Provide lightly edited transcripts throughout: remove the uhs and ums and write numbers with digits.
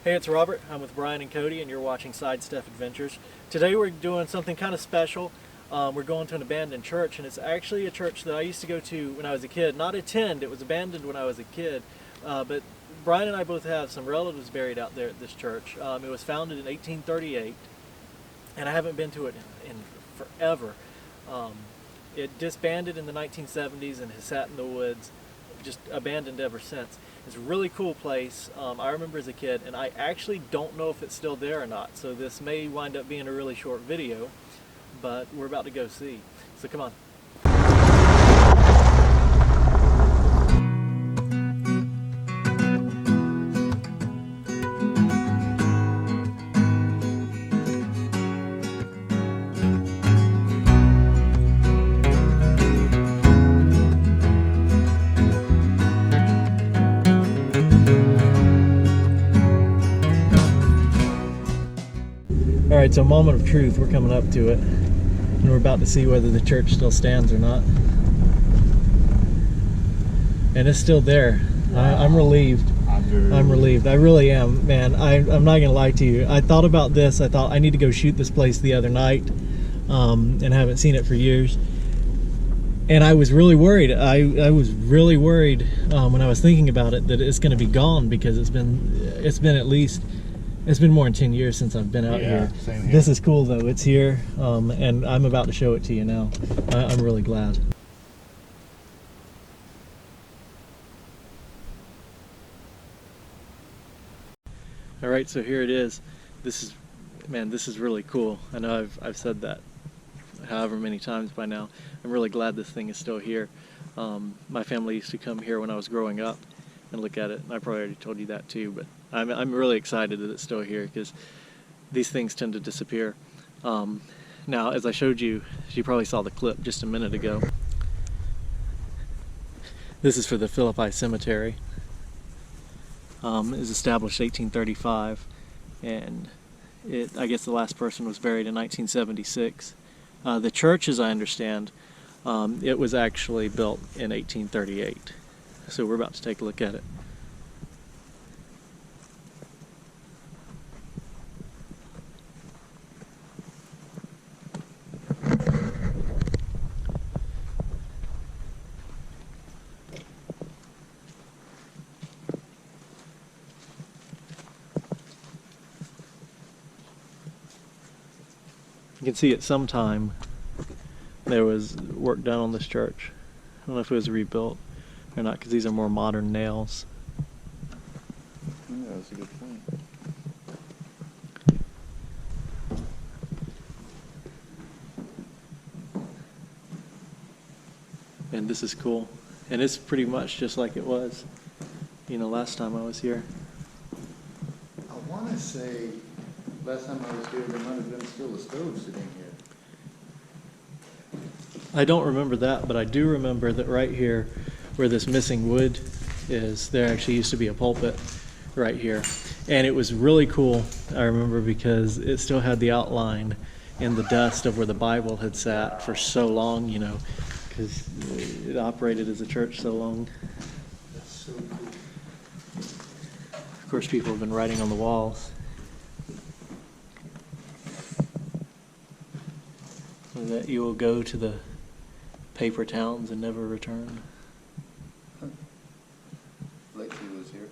Hey, it's Robert. I'm with Brian and Cody, and you're watching Sidestep Adventures. Today we're doing something kind of special. We're going to an abandoned church, and it's actually a church that I used to go to when I was a kid. Not attend, it was abandoned when I was a kid. But Brian and I both have some relatives buried out there at this church. It was founded in 1838, and I haven't been to it in forever. It disbanded in the 1970s and has sat in the woods, just abandoned ever since. It's a really cool place. I remember as a kid, and I actually don't know if it's still there or not, so this may wind up being a really short video, but we're about to go see. So come on. All right, so moment of truth, we're coming up to it, and we're about to see whether the church still stands or not. And it's still there. I'm relieved. I'm relieved. I really am, man. I'm not gonna lie to you. I thought about this. I thought I need to go shoot this place the other night, and haven't seen it for years. And I was really worried. I was really worried when I was thinking about it that it's gonna be gone, because it's been at least. It's been more than 10 years since I've been out here. Same here. This is cool though, it's here, and I'm about to show it to you now. I'm really glad. All right, so here it is. This is really cool. I know I've said that however many times by now. I'm really glad this thing is still here. My family used to come here when I was growing up and look at it. I probably already told you that too, but I'm really excited that it's still here, because these things tend to disappear. Now, as I showed you, you probably saw the clip just a minute ago. This is for the Philippi Cemetery. It was established 1835, and I guess the last person was buried in 1976. The church, as I understand, it was actually built in 1838. So we're about to take a look at it. You can see at some time there was work done on this church. I don't know if it was rebuilt or not, because these are more modern nails. Yeah, that's a good point. And this is cool. And it's pretty much just like it was, last time I was here. I want to say last time I was here, there might have been still a stove sitting here. I don't remember that, but I do remember that right here where this missing wood is, there actually used to be a pulpit right here. And it was really cool, I remember, because it still had the outline in the dust of where the Bible had sat for so long, because it operated as a church so long. That's so cool. Of course, people have been writing on the walls. That you will go to the paper towns and never return. Lexi was here.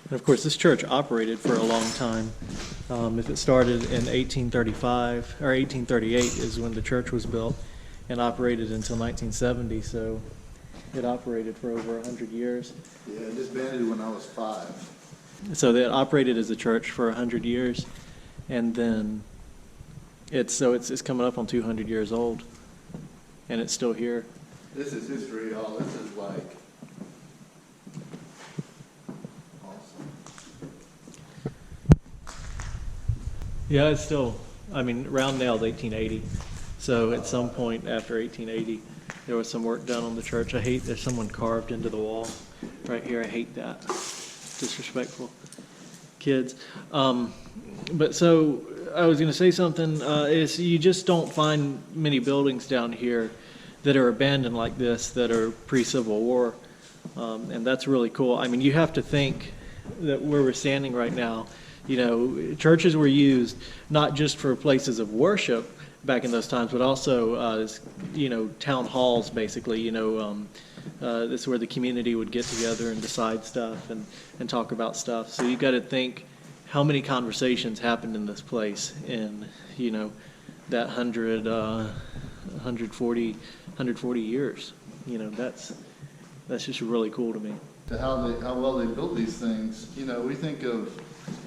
And of course, this church operated for a long time. If it started in 1835 or 1838 is when the church was built, and operated until 1970, so it operated for over 100 years. Yeah, it disbanded when I was 5. So it operated as a church for 100 years, and then it's coming up on 200 years old, and it's still here. This is history, y'all. This is like awesome. Yeah, it's still, round nailed 1880. So at some point after 1880, there was some work done on the church. I hate there's someone carved into the wall right here. I hate that. Disrespectful kids. But so I was going to say something. Is you just don't find many buildings down here that are abandoned like this that are pre-Civil War, and that's really cool. I mean, you have to think that where we're standing right now, you know, churches were used not just for places of worship back in those times, but also, you know, town halls, basically. You know, this is where the community would get together and decide stuff and talk about stuff. So you got to think how many conversations happened in this place in, you know, that 140 years. You know, that's just really cool to me. To how well they built these things, you know, we think of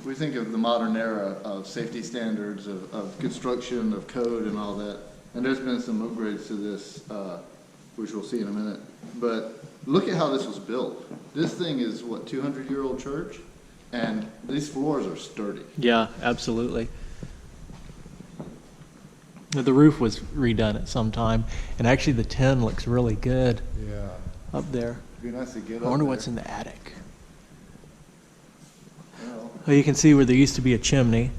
the modern era of safety standards, of construction, of code and all that. And there's been some upgrades to this, which we'll see in a minute. But look at how this was built. This thing is, what, 200-year-old church? And these floors are sturdy. Yeah, absolutely. The roof was redone at some time, and actually the tin looks really good. Yeah. Up there. It'd be nice to get up I wonder there. what's in the attic. Well, Well, you can see where there used to be a chimney.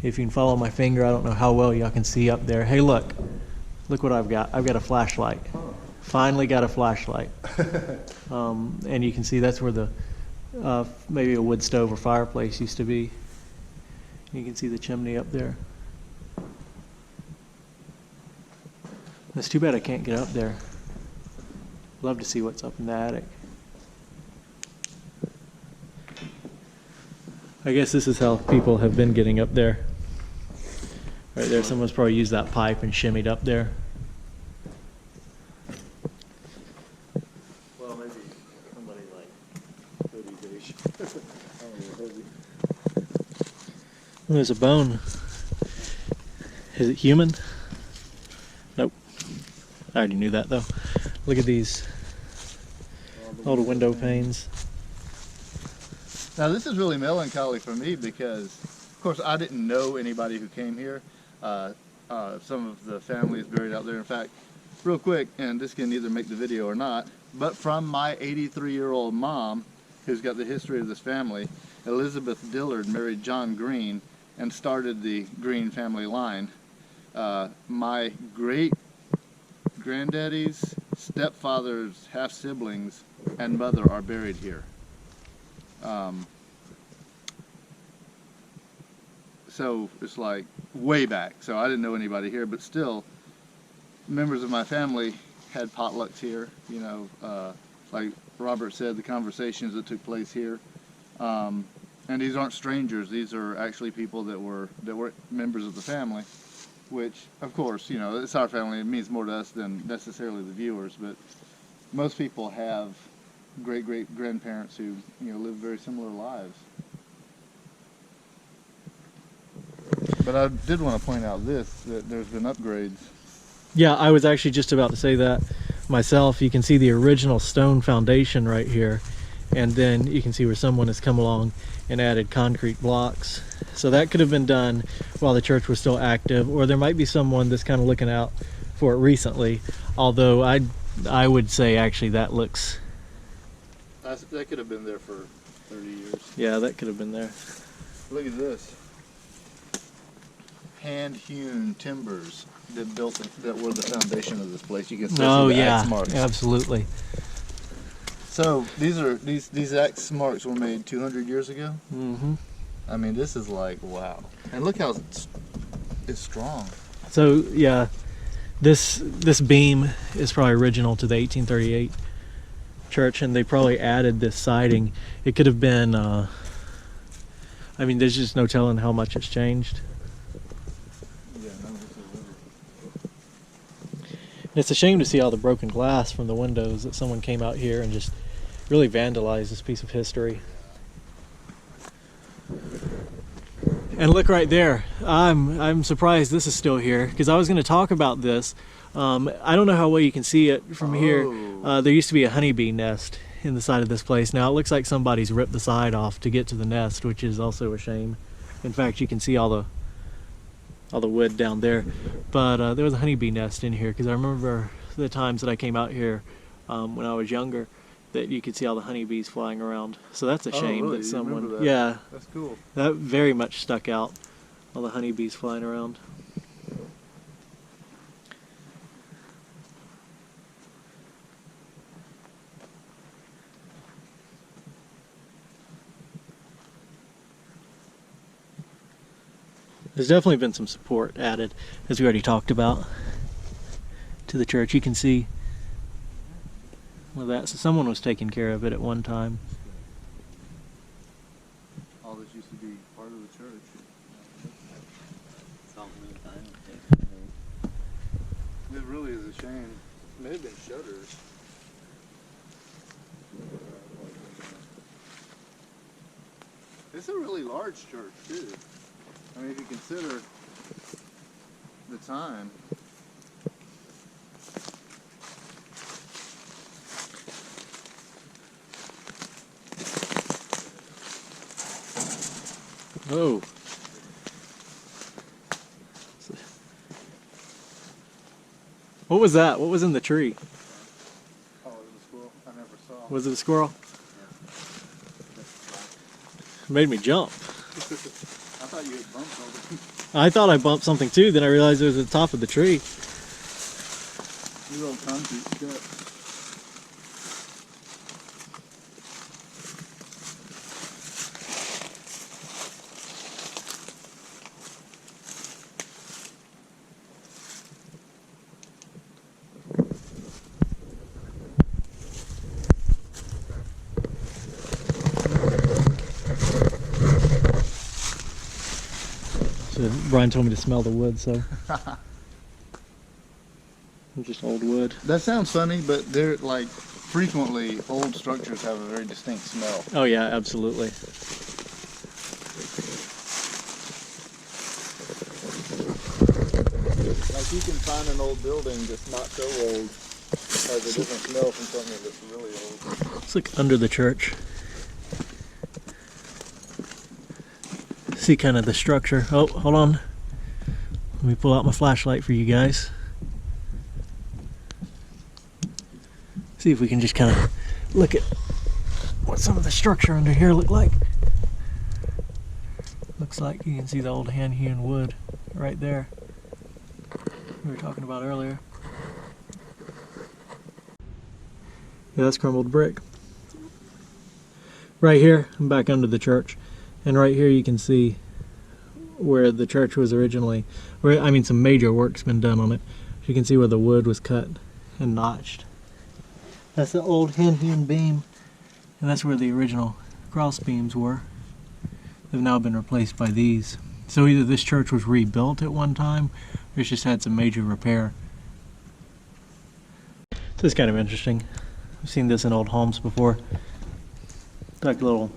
If you can follow my finger, I don't know how well y'all can see up there. Hey, look what I've got. I've got a flashlight. Finally got a flashlight. And you can see that's where the maybe a wood stove or fireplace used to be. You can see the chimney up there. It's too bad I can't get up there. Love to see what's up in the attic. I guess this is how people have been getting up there. Right there, someone's probably used that pipe and shimmied up there. Well, maybe somebody like Cody Dish. There's a bone. Is it human? Nope. I already knew that though. Look at these. All the window panes. now this is really melancholy for me because, of course, I didn't know anybody who came here. Some of the family is buried out there. In fact, real quick, and this can either make the video or not, but from my 83-year-old mom, who's got the history of this family, Elizabeth Dillard married John Green and started the Green family line. My great-granddaddy's stepfather's half-siblings and mother are buried here. So it's like way back. So I didn't know anybody here, but still, members of my family had potlucks here. You know, like Robert said, the conversations that took place here. And these aren't strangers. These are actually people that were members of the family, which, of course, you know, it's our family. It means more to us than necessarily the viewers. But most people have great-great-grandparents who, you know, live very similar lives. But I did want to point out that there's been upgrades. Yeah, I was actually just about to say that myself. You can see the original stone foundation right here, and then you can see where someone has come along and added concrete blocks. So that could have been done while the church was still active, or there might be someone that's kind of looking out for it recently. Although I would say actually that looks... That could have been there for 30 years. Yeah, that could have been there. Look at this. Hand-hewn timbers that were the foundation of this place. You can still see the axe marks. Absolutely. So these axe marks were made 200 years ago. Mm-hmm. I mean, this is like, wow. And look how it's strong. So yeah, this beam is probably original to the 1838 church, and they probably added this siding. It could have been. I mean, there's just no telling how much it's changed. Yeah, no, this is And it's a shame to see all the broken glass from the windows, that someone came out here and just really vandalized this piece of history. And look right there. I'm surprised this is still here, because I was going to talk about this. I don't know how well you can see it from here. There used to be a honeybee nest in the side of this place. Now it looks like somebody's ripped the side off to get to the nest, which is also a shame. In fact, you can see all the wood down there. But there was a honeybee nest in here, because I remember the times that I came out here when I was younger, that you could see all the honeybees flying around. So that's a shame really? that You someone... remember that? Yeah. That's cool. That very much stuck out. All the honeybees flying around. There's definitely been some support added, as we already talked about, to the church. You can see with that, so someone was taking care of it at one time. All this used to be part of the church. It really is a shame. It may have been shutters. It's a really large church too. I mean, if you consider the time. Oh. What was that? What was in the tree? Oh, it was a squirrel. I never saw. Was it a squirrel? It made me jump. I thought you had bumped something. I thought I bumped something too, then I realized it was at the top of the tree. You little concrete steps. So Brian told me to smell the wood, so. Just old wood. That sounds funny, but they're like frequently old structures have a very distinct smell. Oh yeah, absolutely. Like you can find an old building that's not so old, has a different smell from something that's really old. Let's look under the church. See kind of the structure. Oh, hold on. Let me pull out my flashlight for you guys. See if we can just kind of look at what some of the structure under here look like. Looks like you can see the old hand-hewn wood right there we were talking about earlier. Yeah, that's crumbled brick. Right here, I'm back under the church, and right here you can see where the church was originally, some major work's been done on it. You can see where the wood was cut and notched. That's the old hand-hewn beam, and that's where the original cross beams were. They've now been replaced by these. So either this church was rebuilt at one time, or it's just had some major repair. So it's kind of interesting. I've seen this in old homes before. It's like a little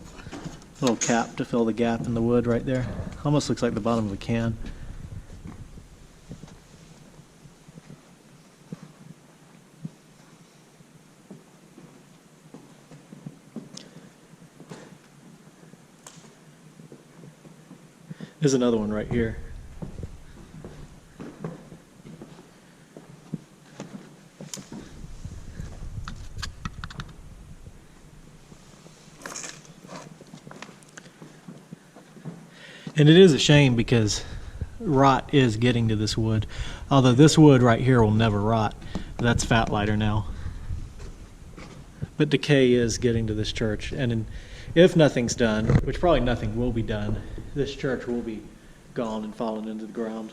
cap to fill the gap in the wood right there. Almost looks like the bottom of a can. There's another one right here. And it is a shame because rot is getting to this wood. Although this wood right here will never rot. That's fat lighter now. But decay is getting to this church. And if nothing's done, which probably nothing will be done, this church will be gone and fallen into the ground.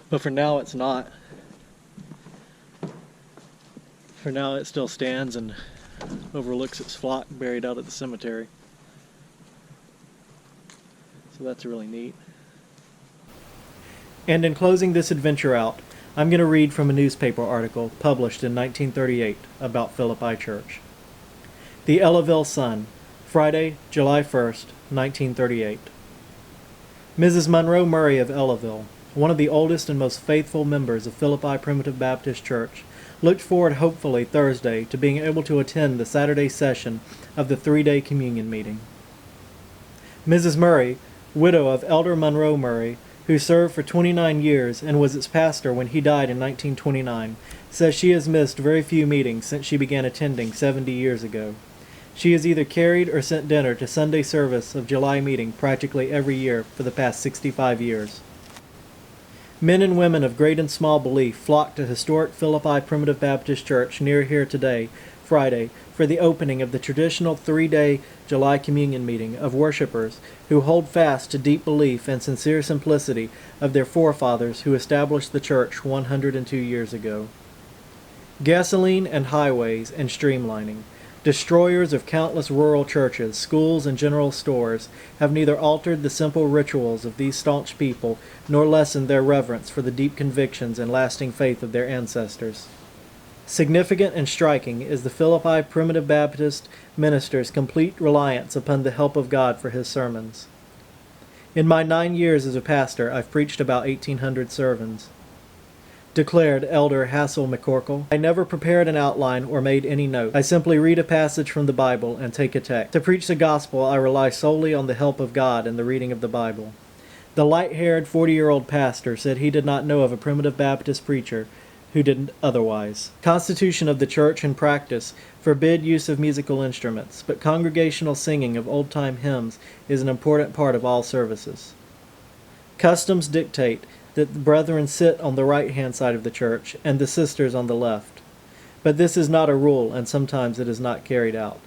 But for now it's not. For now it still stands and overlooks its flock buried out at the cemetery. So that's really neat. And in closing this adventure out, I'm going to read from a newspaper article published in 1938 about Philippi Church. The Ellaville Sun, Friday, July 1st, 1938. Mrs. Monroe Murray of Ellaville, one of the oldest and most faithful members of Philippi Primitive Baptist Church, looked forward hopefully Thursday to being able to attend the Saturday session of the three-day communion meeting. Mrs. Murray, widow of Elder Monroe Murray, who served for 29 years and was its pastor when he died in 1929, says she has missed very few meetings since she began attending 70 years ago. She has either carried or sent dinner to Sunday service of July meeting practically every year for the past 65 years. Men and women of great and small belief flock to historic Philippi Primitive Baptist Church near here today, Friday, for the opening of the traditional 3-day July communion meeting of worshipers who hold fast to deep belief and sincere simplicity of their forefathers who established the church 102 years ago. Gasoline and highways and streamlining, destroyers of countless rural churches, schools, and general stores, have neither altered the simple rituals of these staunch people nor lessened their reverence for the deep convictions and lasting faith of their ancestors. Significant and striking is the Philippi Primitive Baptist minister's complete reliance upon the help of God for his sermons. In my 9 years as a pastor, I've preached about 1,800 sermons, declared Elder Hassel McCorkle. I never prepared an outline or made any note. I simply read a passage from the Bible and take a text. To preach the gospel, I rely solely on the help of God and the reading of the Bible. The light-haired 40-year-old pastor said he did not know of a Primitive Baptist preacher who did otherwise. Constitution of the church and practice forbid use of musical instruments, but congregational singing of old-time hymns is an important part of all services. Customs dictate that the brethren sit on the right-hand side of the church and the sisters on the left. But this is not a rule, and sometimes it is not carried out,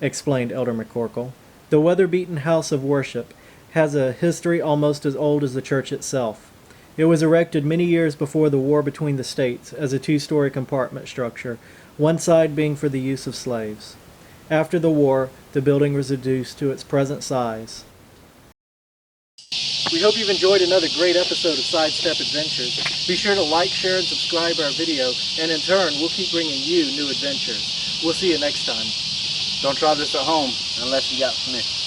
explained Elder McCorkle. The weather-beaten house of worship has a history almost as old as the church itself. It was erected many years before the war between the states as a 2-story compartment structure, one side being for the use of slaves. After the war, the building was reduced to its present size. We hope you've enjoyed another great episode of Sidestep Adventures. Be sure to like, share, and subscribe our video, and in turn, we'll keep bringing you new adventures. We'll see you next time. Don't try this at home unless you got permission.